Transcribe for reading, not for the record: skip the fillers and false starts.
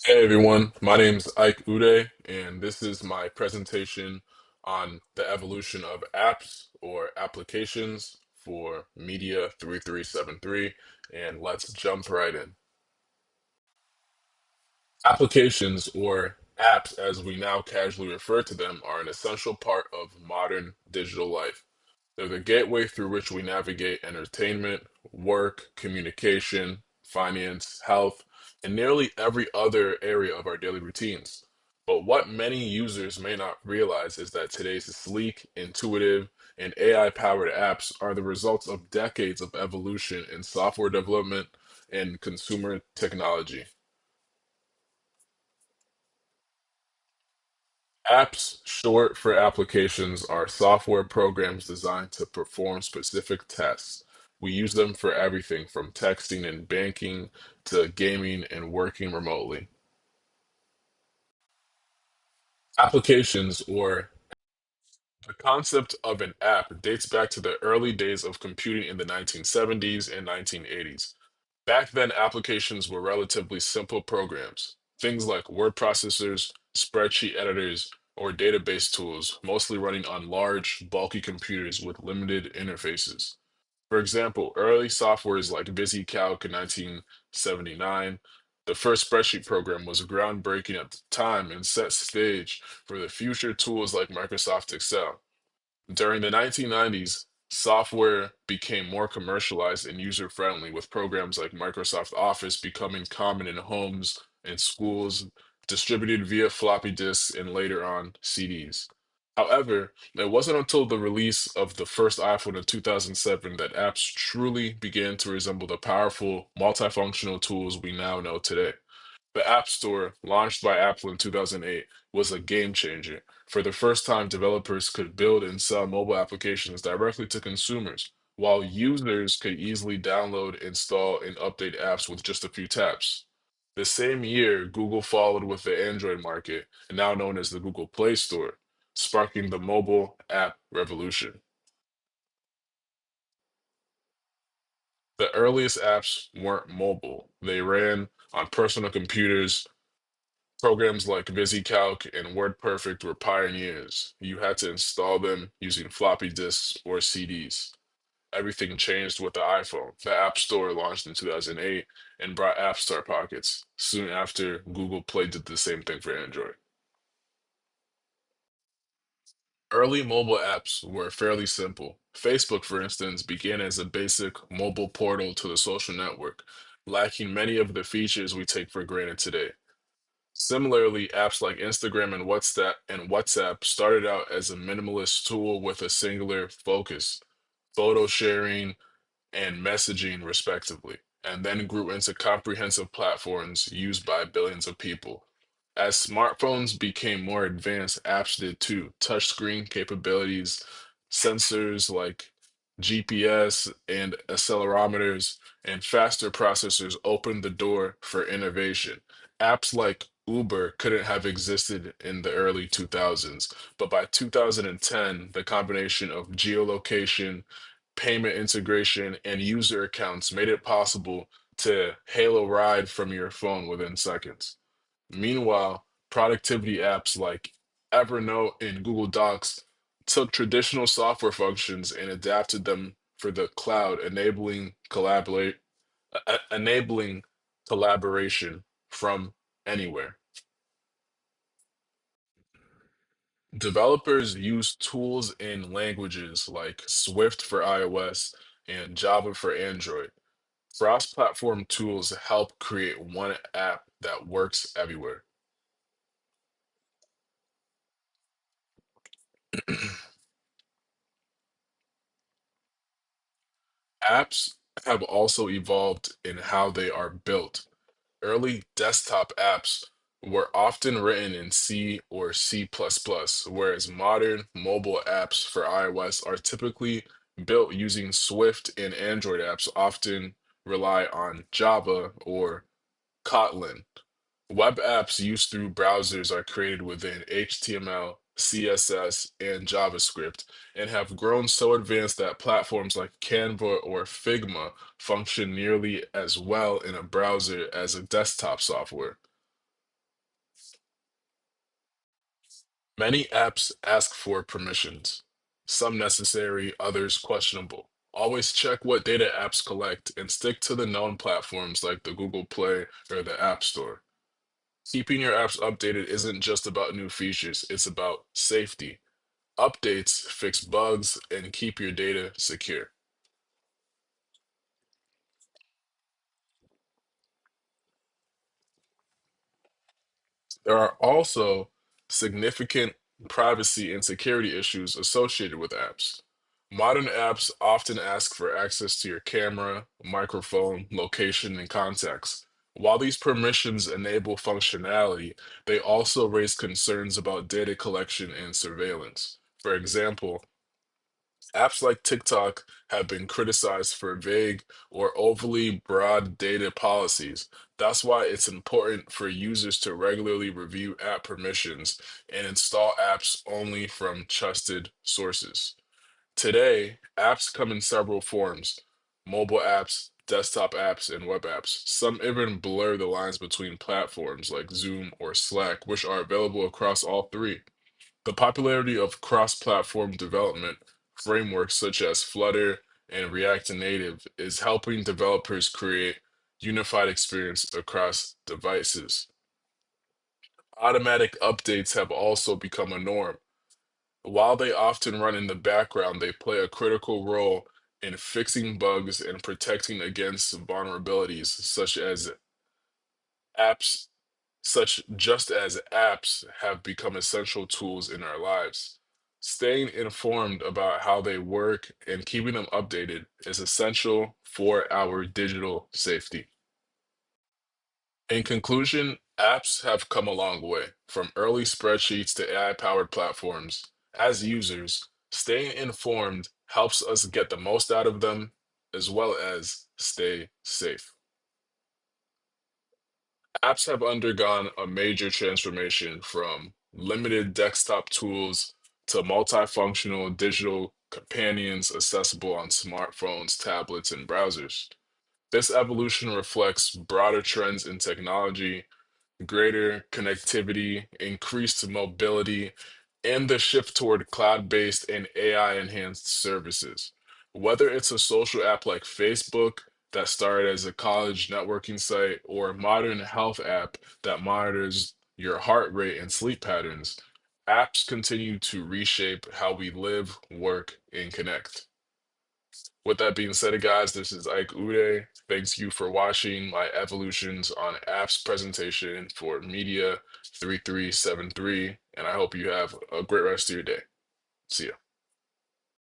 Hey everyone, my name's Ike Uday, and this is my presentation on the evolution of apps or applications for Media 3373, and let's jump right in. Applications, or apps as we now casually refer to them, are an essential part of modern digital life. They're the gateway through which we navigate entertainment, work, communication, finance, health, and nearly every other area of our daily routines. But what many users may not realize is that today's sleek, intuitive, and AI-powered apps are the results of decades of evolution in software development and consumer technology. Apps, short for applications, are software programs designed to perform specific tasks. We use them for everything from texting and banking to gaming and working remotely. Applications, or the concept of an app, dates back to the early days of computing in the 1970s and 1980s. Back then, applications were relatively simple programs, things like word processors, spreadsheet editors, or database tools, mostly running on large, bulky computers with limited interfaces. For example, early softwares like VisiCalc in 1979, the first spreadsheet program, was groundbreaking at the time and set stage for the future tools like Microsoft Excel. During the 1990s, software became more commercialized and user-friendly, with programs like Microsoft Office becoming common in homes and schools, distributed via floppy disks and later on CDs. However, it wasn't until the release of the first iPhone in 2007 that apps truly began to resemble the powerful, multifunctional tools we now know today. The App Store, launched by Apple in 2008, was a game changer. For the first time, developers could build and sell mobile applications directly to consumers, while users could easily download, install, and update apps with just a few taps. The same year, Google followed with the Android market, now known as the Google Play Store, sparking the mobile app revolution. The earliest apps weren't mobile. They ran on personal computers. Programs like VisiCalc and WordPerfect were pioneers. You had to install them using floppy disks or CDs. Everything changed with the iPhone. The App Store launched in 2008 and brought App Store Pockets. Soon after, Google Play did the same thing for Android. Early mobile apps were fairly simple. Facebook, for instance, began as a basic mobile portal to the social network, lacking many of the features we take for granted today. Similarly, apps like Instagram and WhatsApp started out as a minimalist tool with a singular focus, photo sharing and messaging respectively, and then grew into comprehensive platforms used by billions of people. As smartphones became more advanced, apps did too. Touchscreen capabilities, sensors like GPS and accelerometers, and faster processors opened the door for innovation. Apps like Uber couldn't have existed in the early 2000s, but by 2010, the combination of geolocation, payment integration, and user accounts made it possible to hail a ride from your phone within seconds. Meanwhile, productivity apps like Evernote and Google Docs took traditional software functions and adapted them for the cloud, enabling collaboration from anywhere. Developers use tools in languages like Swift for iOS and Java for Android. Cross-platform tools help create one app that works everywhere. Apps have also evolved in how they are built. Early desktop apps were often written in C or C++, whereas modern mobile apps for iOS are typically built using Swift, and Android apps often rely on Java or Kotlin. Web apps used through browsers are created within HTML, CSS, and JavaScript, and have grown so advanced that platforms like Canva or Figma function nearly as well in a browser as a desktop software. Many apps ask for permissions, some necessary, others questionable. Always check what data apps collect and stick to the known platforms like the Google Play or the App Store. Keeping your apps updated isn't just about new features, it's about safety. Updates fix bugs and keep your data secure. There are also significant privacy and security issues associated with apps. Modern apps often ask for access to your camera, microphone, location, and contacts. While these permissions enable functionality, they also raise concerns about data collection and surveillance. For example, apps like TikTok have been criticized for vague or overly broad data policies. That's why it's important for users to regularly review app permissions and install apps only from trusted sources. Today, apps come in several forms: mobile apps, desktop apps, and web apps. Some even blur the lines between platforms like Zoom or Slack, which are available across all three. The popularity of cross-platform development frameworks such as Flutter and React Native is helping developers create unified experience across devices. Automatic updates have also become a norm. While they often run in the background, they play a critical role in fixing bugs and protecting against vulnerabilities apps such just as apps have become essential tools in our lives. Staying informed about how they work and keeping them updated is essential for our digital safety. In conclusion, apps have come a long way, from early spreadsheets to AI-powered platforms. As users, staying informed helps us get the most out of them as well as stay safe. Apps have undergone a major transformation from limited desktop tools to multifunctional digital companions accessible on smartphones, tablets, and browsers. This evolution reflects broader trends in technology, greater connectivity, increased mobility, and the shift toward cloud-based and AI-enhanced services. Whether it's a social app like Facebook that started as a college networking site or a modern health app that monitors your heart rate and sleep patterns, apps continue to reshape how we live, work, and connect. With that being said, guys, this is Ike Ude. Thanks you for watching my evolutions on apps presentation for Media 3373, and I hope you have a great rest of your day. See ya.